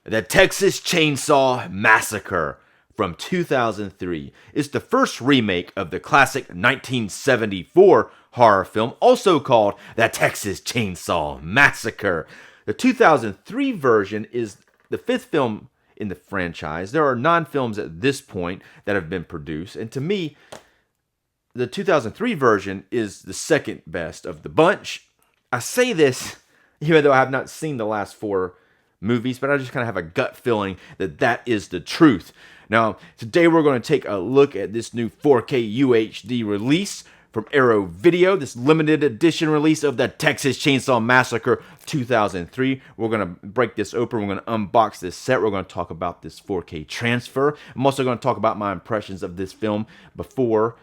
The Texas Chainsaw Massacre from 2003 is the first remake of the classic 1974 horror film, also called The Texas Chainsaw Massacre. The 2003 version is the fifth film in the franchise. There are 9 films at this point that have been produced, and to me, the 2003 version is the second best of the bunch. I say this even though I have not seen the last 4 movies, but I just kind of have a gut feeling that that is the truth. Now, today we're going to take a look at this new 4K UHD release from Arrow Video, this limited edition release of the Texas Chainsaw Massacre 2003. We're going to break this open. We're going to unbox this set. We're going to talk about this 4K transfer. I'm also going to talk about my impressions of this film before,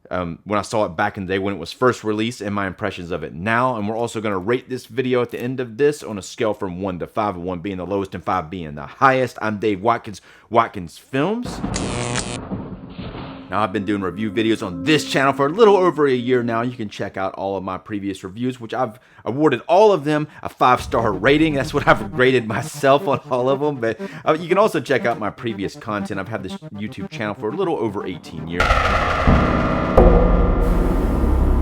when I saw it back in the day when it was first released, and my impressions of it now. And we're also going to rate this video at the end of this on a scale from 1 to 5, 1 being the lowest and 5 being the highest. I'm Dave Watkins, Watkins Films. Now, I've been doing review videos on this channel for a little over a year now. You can check out all of my previous reviews, which I've awarded all of them a 5-star rating. That's what I've graded myself on all of them. But you can also check out my previous content. I've had this YouTube channel for a little over 18 years.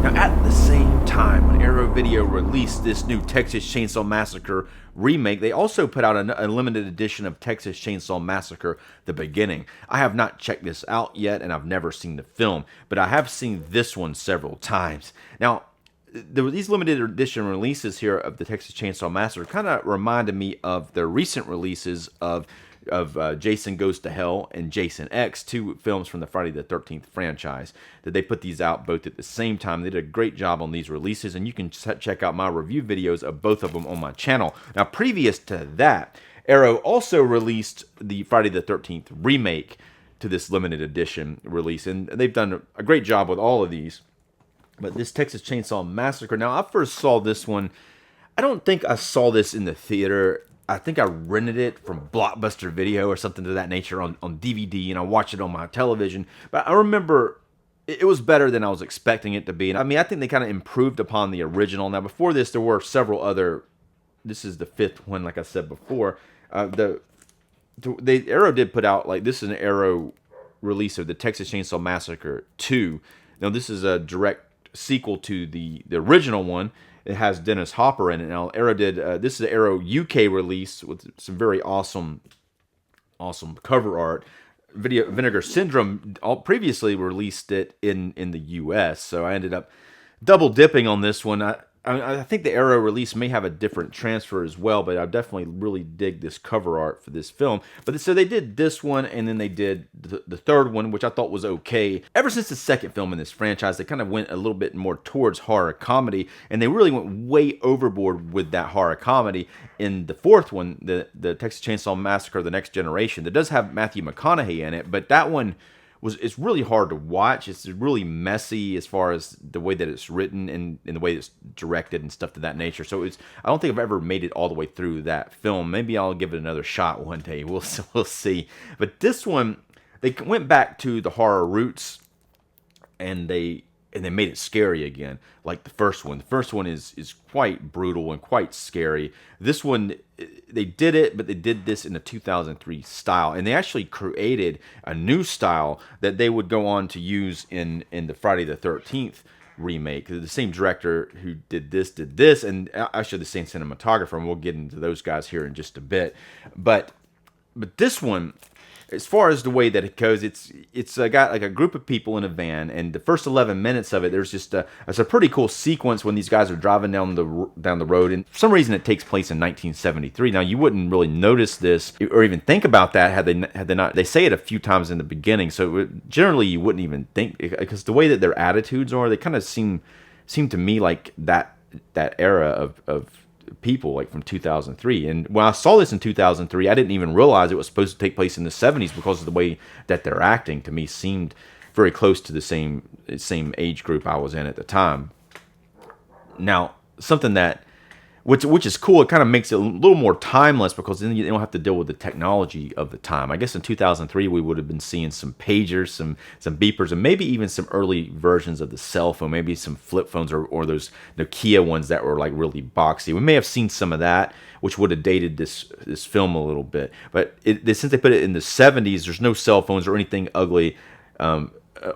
Now, at the same time, when Arrow Video released this new Texas Chainsaw Massacre remake, they also put out a limited edition of Texas Chainsaw Massacre: The Beginning. I have not checked this out yet, and I've never seen the film, but I have seen this one several times. Now, these limited edition releases here of the Texas Chainsaw Massacre kind of reminded me of the recent releases of Jason Goes to Hell and Jason X, 2 films from the Friday the 13th franchise. That they put these out both at the same time. They did a great job on these releases, and you can check out my review videos of both of them on my channel. Now, previous to that, Arrow also released the Friday the 13th remake to this limited edition release, and they've done a great job with all of these. But this Texas Chainsaw Massacre, now I first saw this one, I don't think I saw this in the theater. I think I rented it from Blockbuster Video or something to that nature on DVD, and I watched it on my television. But I remember it was better than I was expecting it to be. And I mean, I think they kind of improved upon the original. Now, before this, there were several other. This is the 5th one, like I said before. Arrow did put out, like, this is an Arrow release of the Texas Chainsaw Massacre 2. Now, this is a direct sequel to the original one. It has Dennis Hopper in it. Now, Arrow did, this is the Arrow UK release with some very awesome cover art. Vinegar Syndrome previously released it in the US, so I ended up double dipping on this one. I think the Arrow release may have a different transfer as well, but I definitely really dig this cover art for this film. But so they did this one, and then they did the third one, which I thought was okay. Ever since the second film in this franchise, they kind of went a little bit more towards horror comedy, and they really went way overboard with that horror comedy. In the 4th one, the Texas Chainsaw Massacre: The Next Generation, that does have Matthew McConaughey in it, but that one it's really hard to watch. It's really messy as far as the way that it's written and the way it's directed and stuff to that nature. So I don't think I've ever made it all the way through that film. Maybe I'll give it another shot one day. We'll see. But this one, they went back to the horror roots, and they made it scary again, like the first one. The first one is quite brutal and quite scary. This one, they did it, but they did this in a 2003 style, and they actually created a new style that they would go on to use in the Friday the 13th remake. The same director who did this, and actually the same cinematographer, and we'll get into those guys here in just a bit. But this one, as far as the way that it goes, it's got like a group of people in a van, and the first 11 minutes of it, there's just it's a pretty cool sequence when these guys are driving down the road, and for some reason it takes place in 1973. Now, you wouldn't really notice this or even think about that had they not. They say it a few times in the beginning, so generally you wouldn't even think, because the way that their attitudes are, they kind of seem to me like that era of people, like from 2003. And when I saw this in 2003, I didn't even realize it was supposed to take place in the 70s, because of the way that they're acting to me seemed very close to the same age group I was in at the time. Now, something that which is cool. It kind of makes it a little more timeless because then you don't have to deal with the technology of the time. I guess in 2003 we would have been seeing some pagers, some beepers, and maybe even some early versions of the cell phone, maybe some flip phones or those Nokia ones that were like really boxy. We may have seen some of that, which would have dated this film a little bit. But since they put it in the 70s, there's no cell phones or anything ugly.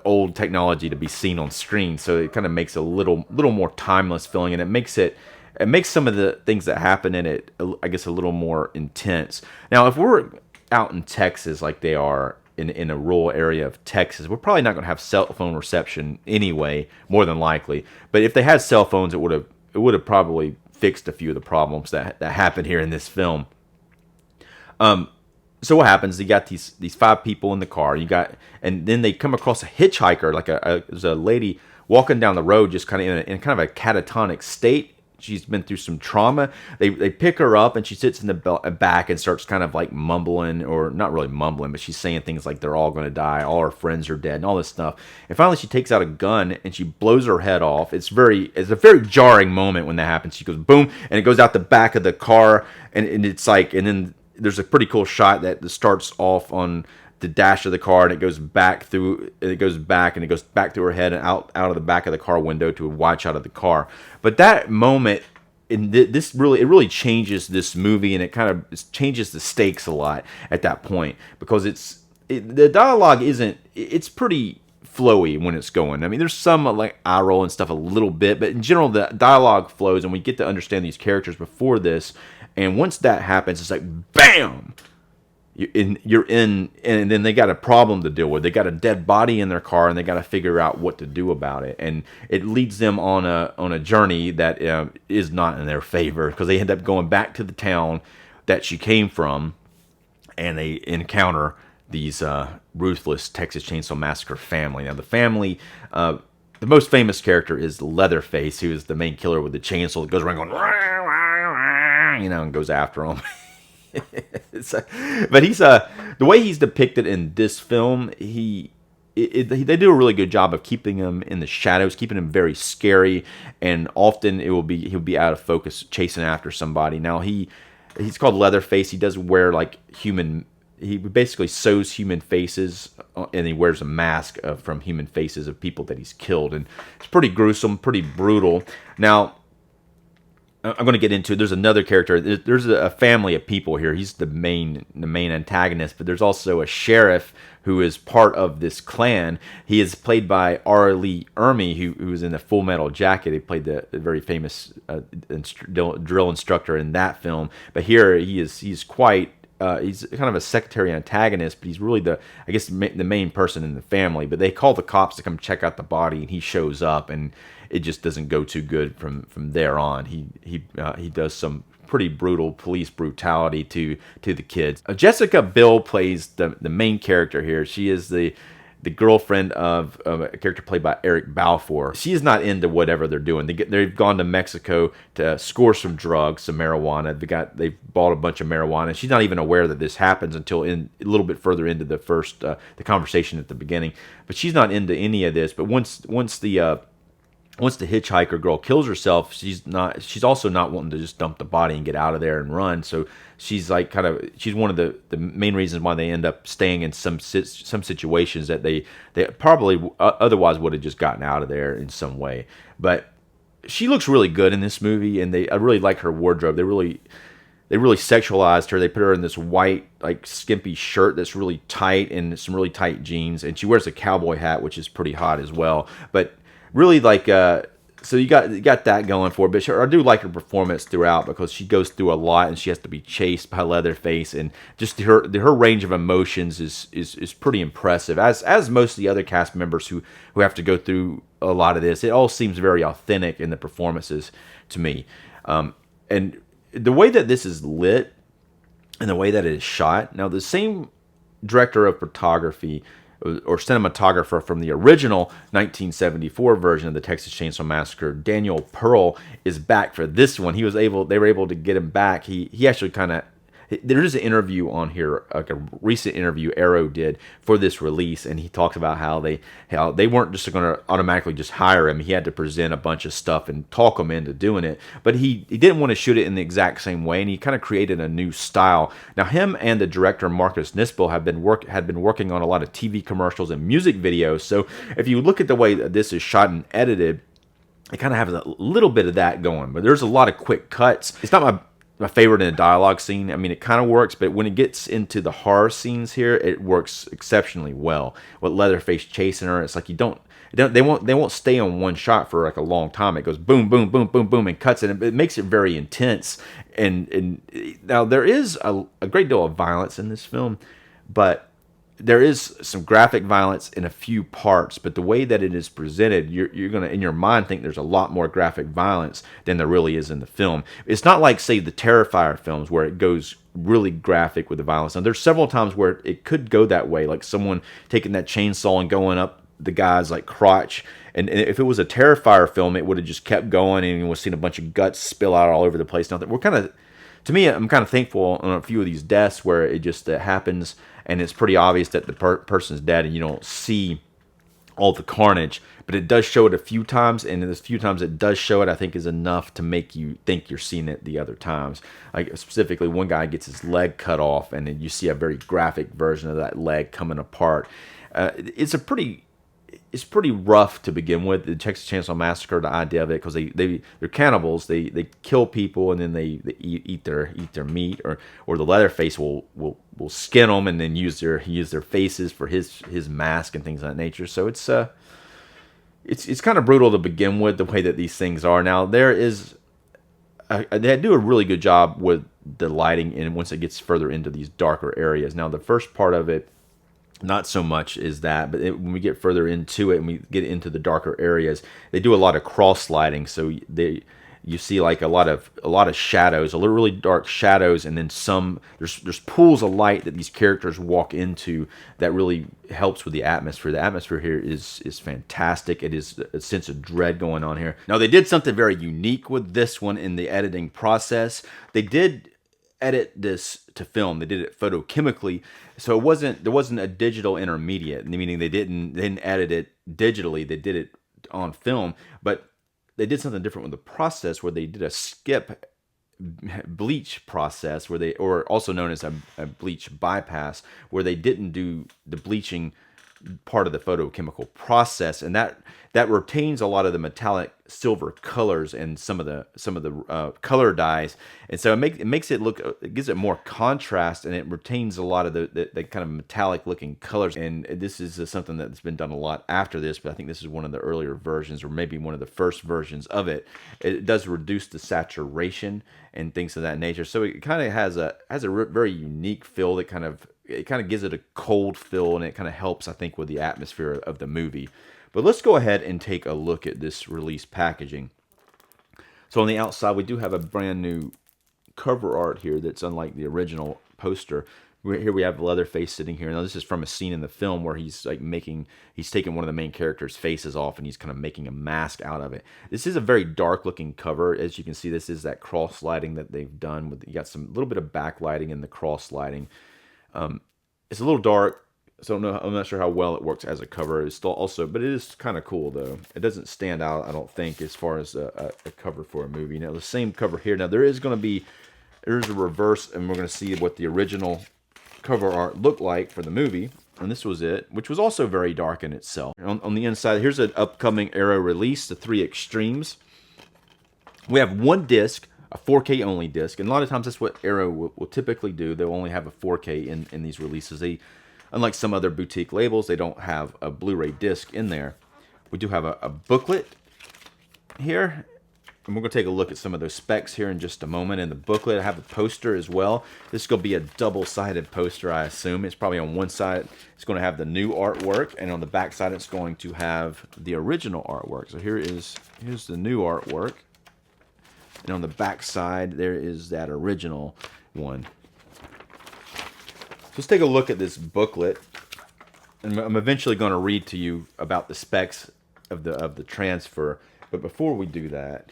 Old technology to be seen on screen, so it kind of makes a little more timeless feeling, and it makes some of the things that happen in it, I guess, a little more intense. Now, if we're out in Texas like they are in a rural area of Texas, we're probably not going to have cell phone reception anyway, more than likely. But if they had cell phones, it would have probably fixed a few of the problems that happened here in this film. So what happens? You got these 5 people in the car. And then they come across a hitchhiker, like there's a lady walking down the road, just kind of in kind of a catatonic state. She's been through some trauma. They pick her up, and she sits in the back and starts kind of like mumbling, or not really mumbling, but she's saying things like they're all going to die, all her friends are dead, and all this stuff. And finally, she takes out a gun and she blows her head off. It's a very jarring moment when that happens. She goes boom, and it goes out the back of the car, and it's like, and then there's a pretty cool shot that starts off on the dash of the car, and it goes back through. It goes back through her head and out of the back of the car window to watch out of the car. But that moment, it really changes this movie, and it kind of changes the stakes a lot at that point, because the dialogue it's pretty flowy when it's going. I mean, there's some like eye roll and stuff a little bit, but in general the dialogue flows, and we get to understand these characters before this. And once that happens, it's like bam, you're in, and then they got a problem to deal with. They got a dead body in their car, and they got to figure out what to do about it. And it leads them on a journey that is not in their favor, because they end up going back to the town that she came from, and they encounter these ruthless Texas Chainsaw Massacre family. Now the family, the most famous character is Leatherface, who is the main killer with the chainsaw that goes around going, and goes after him. But he's the way he's depicted in this film, they do a really good job of keeping him in the shadows, keeping him very scary, and often he'll be out of focus chasing after somebody. Now he's called Leatherface. He does wear like he basically sews human faces, and he wears a mask from human faces of people that he's killed, and it's pretty gruesome, pretty brutal. Now, I'm going to get into it. There's another character. There's a family of people here. He's the main antagonist, but there's also a sheriff who is part of this clan. He is played by R. Lee Ermey, who was in the Full Metal Jacket. He played the very famous drill instructor in that film. But here he's quite. He's kind of a secondary antagonist, but he's really the main person in the family. But they call the cops to come check out the body, and he shows up, and it just doesn't go too good from there on. He does some pretty brutal police brutality to the kids. Jessica Biel plays the main character here. She is the girlfriend of a character played by Eric Balfour. She is not into whatever they're doing. They've gone to Mexico to score some drugs, some marijuana. They've bought a bunch of marijuana. She's not even aware that this happens until a little bit further into the conversation at the beginning. But she's not into any of this. But once the hitchhiker girl kills herself, she's also not wanting to just dump the body and get out of there and run. So she's like she's one of the main reasons why they end up staying in some situations that they probably otherwise would have just gotten out of there in some way. But she looks really good in this movie, and I really like her wardrobe. They really sexualized her. They put her in this white, like, skimpy shirt that's really tight, and some really tight jeans, and she wears a cowboy hat, which is pretty hot as well. But really, like, so you got that going for her. But I do like her performance throughout, because she goes through a lot, and she has to be chased by Leatherface, and just her range of emotions is pretty impressive. As most of the other cast members who have to go through a lot of this, it all seems very authentic in the performances to me. And the way that this is lit, and the way that it is shot. Now, the same director of photography or cinematographer from the original 1974 version of the Texas Chainsaw Massacre, Daniel Pearl, is back for this one. They were able to get him back. He actually kind of there is an interview on here, like a recent interview Arrow did for this release, and he talks about how they weren't just going to automatically just hire him. He had to present a bunch of stuff and talk him into doing it, but he didn't want to shoot it in the exact same way, and he kind of created a new style. Now, him and the director Marcus Nispel had been working on a lot of TV commercials and music videos. So if you look at the way that this is shot and edited, it kind of has a little bit of that going, but there's a lot of quick cuts. It's not my favorite in a dialogue scene. I mean, it kind of works, but when it gets into the horror scenes here, it works exceptionally well. With Leatherface chasing her, it's like they won't stay on one shot for like a long time. It goes boom, boom, boom, boom, boom, and cuts it. And it makes it very intense. And now there is a great deal of violence in this film, but there is some graphic violence in a few parts, but the way that it is presented, you're gonna in your mind think there's a lot more graphic violence than there really is in the film. It's not like, say, the Terrifier films where it goes really graphic with the violence. Now, there's several times where it could go that way, like someone taking that chainsaw and going up the guy's like crotch. And if it was a Terrifier film, it would have just kept going, and we've seen a bunch of guts spill out all over the place. Now, to me, I'm kind of thankful on a few of these deaths where it just happens, and it's pretty obvious that the person's dead, and you don't see all the carnage. But it does show it a few times, and in the few times it does show it, I think is enough to make you think you're seeing it the other times. Like specifically, one guy gets his leg cut off, and then you see a very graphic version of that leg coming apart. It's pretty rough to begin with. The Texas Chainsaw Massacre, the idea of it, because they're cannibals. They kill people, and then they eat their meat, or the Leatherface will skin them and then use their faces for his mask and things of that nature. So it's kind of brutal to begin with, the way that these things are. Now they do a really good job with the lighting, and once it gets further into these darker areas. Now the first part of it, not so much is that, but when we get further into it and we get into the darker areas, they do a lot of cross lighting. So you see like a lot of shadows, really dark shadows, and then there's pools of light that these characters walk into that really helps with the atmosphere. The atmosphere here is fantastic. It is a sense of dread going on here. Now, they did something very unique with this one in the editing process. They did edit this to film. They did it photochemically, so there wasn't a digital intermediate, meaning they didn't edit it digitally. They did it on film, but they did something different with the process, where they did a skip bleach process, or also known as a bleach bypass, where they didn't do the bleaching part of the photochemical process, and that retains a lot of the metallic silver colors and some of the color dyes, and so it makes it look, it gives it more contrast, and it retains a lot of the kind of metallic looking colors. And this is something that's been done a lot after this, but I think this is one of the earlier versions, or maybe one of the first versions of it. It does reduce the saturation and things of that nature, so it kind of has a very unique feel that kind of gives it a cold feel, and it kind of helps, I think, with the atmosphere of the movie. But let's go ahead and take a look at this release packaging. So on the outside, we do have a brand new cover art here that's unlike the original poster. Here we have Leatherface sitting here. Now, this is from a scene in the film where he's taking one of the main characters' faces off, and he's kind of making a mask out of it. This is a very dark looking cover. As you can see, this is that cross lighting that they've done. You got some little bit of backlighting in the cross lighting. It's a little dark, so I'm not sure how well it works as a cover. It's still also, but it is kind of cool though. It doesn't stand out, I don't think, as far as a cover for a movie. Now the same cover here. Now there's a reverse, and we're going to see what the original cover art looked like for the movie. And this was it, which was also very dark in itself. On the inside, here's an upcoming Arrow release, the 3 Extremes. We have one disc, a 4K only disc, and a lot of times that's what Arrow will typically do. They'll only have a 4K in these releases. Unlike some other boutique labels, they don't have a Blu-ray disc in there. We do have a booklet here, and we're going to take a look at some of those specs here in just a moment. In the booklet, I have a poster as well. This is going to be a double-sided poster, I assume. It's probably on one side, it's going to have the new artwork, and on the back side, it's going to have the original artwork. So here's the new artwork. And on the back side, there is that original one. So let's take a look at this booklet. And I'm eventually going to read to you about the specs of the transfer. But before we do that,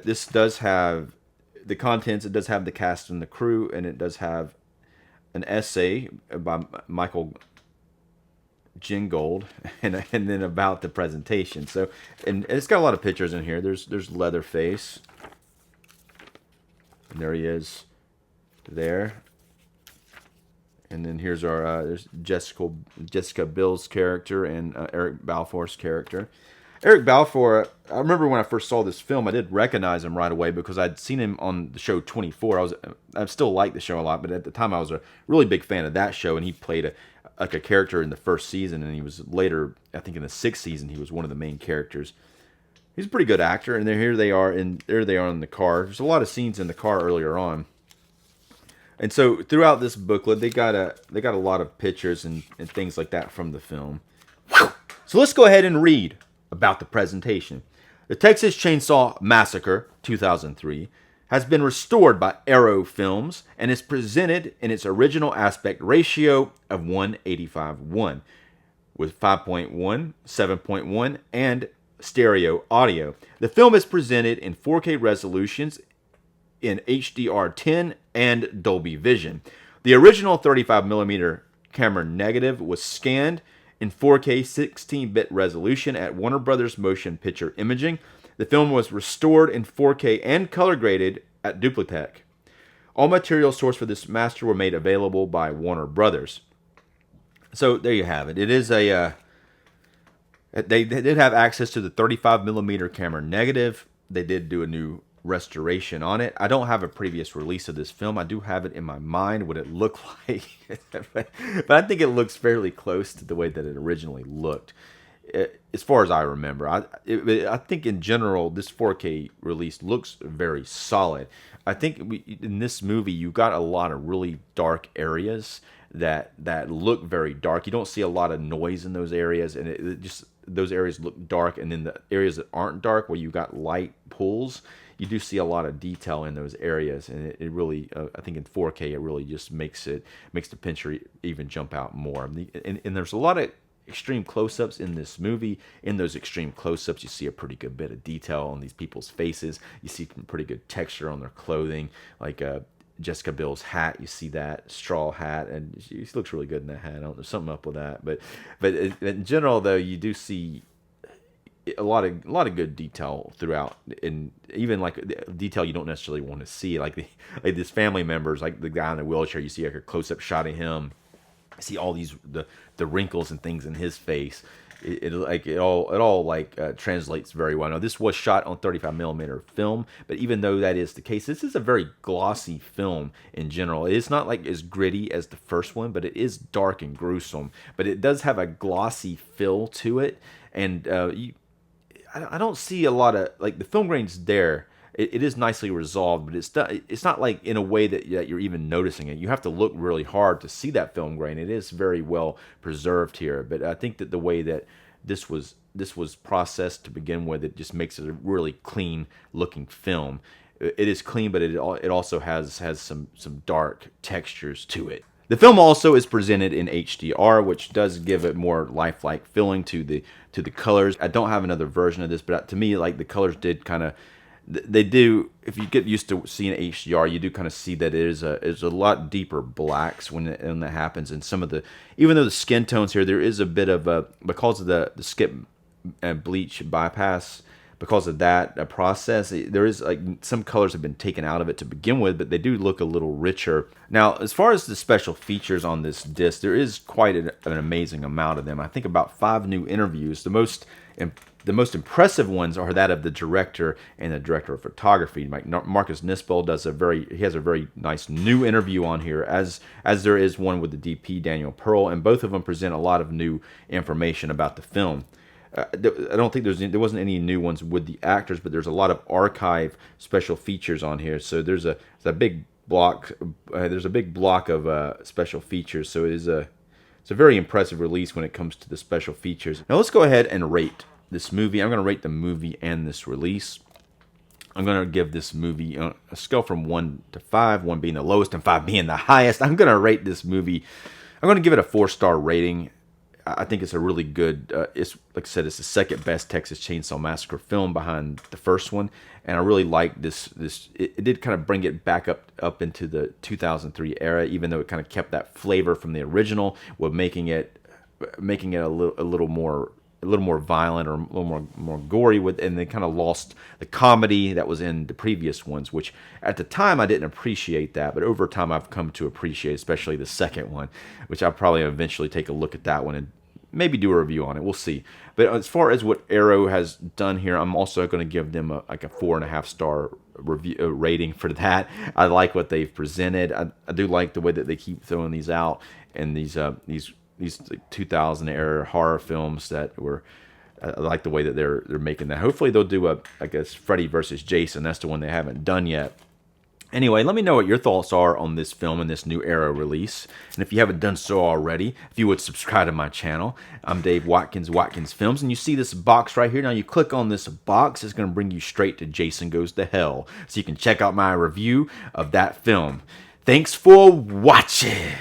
this does have the contents. It does have the cast and the crew, and it does have an essay by Michael Gingold, and then about the presentation. So, and it's got a lot of pictures in here. There's Leatherface, and there he is, there. And then here's our there's Jessica Bill's character and Eric Balfour's character. Eric Balfour, I remember when I first saw this film, I did recognize him right away because I'd seen him on the show 24. I still like the show a lot, but at the time I was a really big fan of that show, and he played a character in the first season, and he was later, I think in the 6th season, he was one of the main characters. He's a pretty good actor, and there they are in the car. There's a lot of scenes in the car earlier on. And so throughout this booklet, they got a lot of pictures and things like that from the film. So let's go ahead and read about the presentation. The Texas Chainsaw Massacre 2003 has been restored by Arrow Films and is presented in its original aspect ratio of 1:85:1 with 5.1, 7.1, and stereo audio. The film is presented in 4K resolutions in HDR10 and Dolby Vision. The original 35mm camera negative was scanned in 4K 16-bit resolution at Warner Brothers Motion Picture Imaging. The film was restored in 4K and color graded at Duplictech. All materials sourced for this master were made available by Warner Brothers. So there you have it. It is a they did have access to the 35mm camera negative. They did do a new restoration on it. I don't have a previous release of this film. I do have it in my mind what it looked like, but I think it looks fairly close to the way that it originally looked, as far as I remember. I think in general this 4K release looks very solid. I think in this movie you got a lot of really dark areas that look very dark. You don't see a lot of noise in those areas, and it just those areas look dark. And then the areas that aren't dark, where you got light pulls, you do see a lot of detail in those areas, and it really, I think in 4K, it really just makes the picture even jump out more. And there's a lot of extreme close-ups in this movie. In those extreme close-ups, you see a pretty good bit of detail on these people's faces. You see some pretty good texture on their clothing, like Jessica Bill's hat. You see that straw hat, and she looks really good in that hat. I don't know, there's something up with that, but in general, though, you do see a lot of good detail throughout, and even like detail you don't necessarily want to see, like this family members, like the guy in the wheelchair. You see like a close-up shot of him. See all these the wrinkles and things in his face. It all translates very well. Now this was shot on 35mm film, but even though that is the case, this is a very glossy film in general. It's not like as gritty as the first one, but it is dark and gruesome. But it does have a glossy feel to it, and I don't see a lot of, like, the film grain's there. It is nicely resolved, but it's not like in a way that you're even noticing it. You have to look really hard to see that film grain. It is very well preserved here, but I think that the way that this was processed to begin with, it just makes it a really clean looking film. It is clean, but it also has some dark textures to it. The film also is presented in HDR, which does give it more lifelike feeling to the colors. I don't have another version of this, but to me, like, the colors did kind of, they do, if you get used to seeing HDR, you do kind of see that it is a lot deeper blacks when that happens. And some of the, even though the skin tones here, there is a bit of a, because of the skip and bleach bypass, because of that process, there is, like, some colors have been taken out of it to begin with, but they do look a little richer. Now, as far as the special features on this disc, there is quite an amazing amount of them. I think about 5 new interviews. The most impressive ones are that of the director and the director of photography. Marcus Nispel he has a very nice new interview on here, as there is one with the DP Daniel Pearl, and both of them present a lot of new information about the film. I don't think there wasn't any new ones with the actors, but there's a lot of archive special features on here. So there's a big block. There's a big block of special features. So it's a very impressive release when it comes to the special features. Now let's go ahead and rate this movie. I'm going to rate the movie and this release. I'm going to give this movie a scale from 1 to 5, 1 being the lowest and 5 being the highest. I'm going to rate this movie. I'm going to give it a 4-star rating. I think it's a really good. It's like I said, it's the second best Texas Chainsaw Massacre film behind the first one, and I really like this. It did kind of bring it back up into the 2003 era, even though it kind of kept that flavor from the original, with making it a little more violent or a little more gory with, and they kind of lost the comedy that was in the previous ones, which at the time I didn't appreciate that, but over time I've come to appreciate, especially the second one, which I'll probably eventually take a look at that one and maybe do a review on it. We'll see. But as far as what Arrow has done here, I'm also going to give them a 4.5 star review rating for that. I like what they've presented. I do like the way that they keep throwing these out, and these 2000 era horror films that were. I like the way that they're making that. Hopefully they'll do I guess Freddy versus Jason. That's the one they haven't done yet. Anyway, let me know what your thoughts are on this film and this new Arrow release. And if you haven't done so already, if you would subscribe to my channel. I'm Dave Watkins, Watkins Films, and you see this box right here. Now you click on this box, it's going to bring you straight to Jason Goes to Hell. So you can check out my review of that film. Thanks for watching.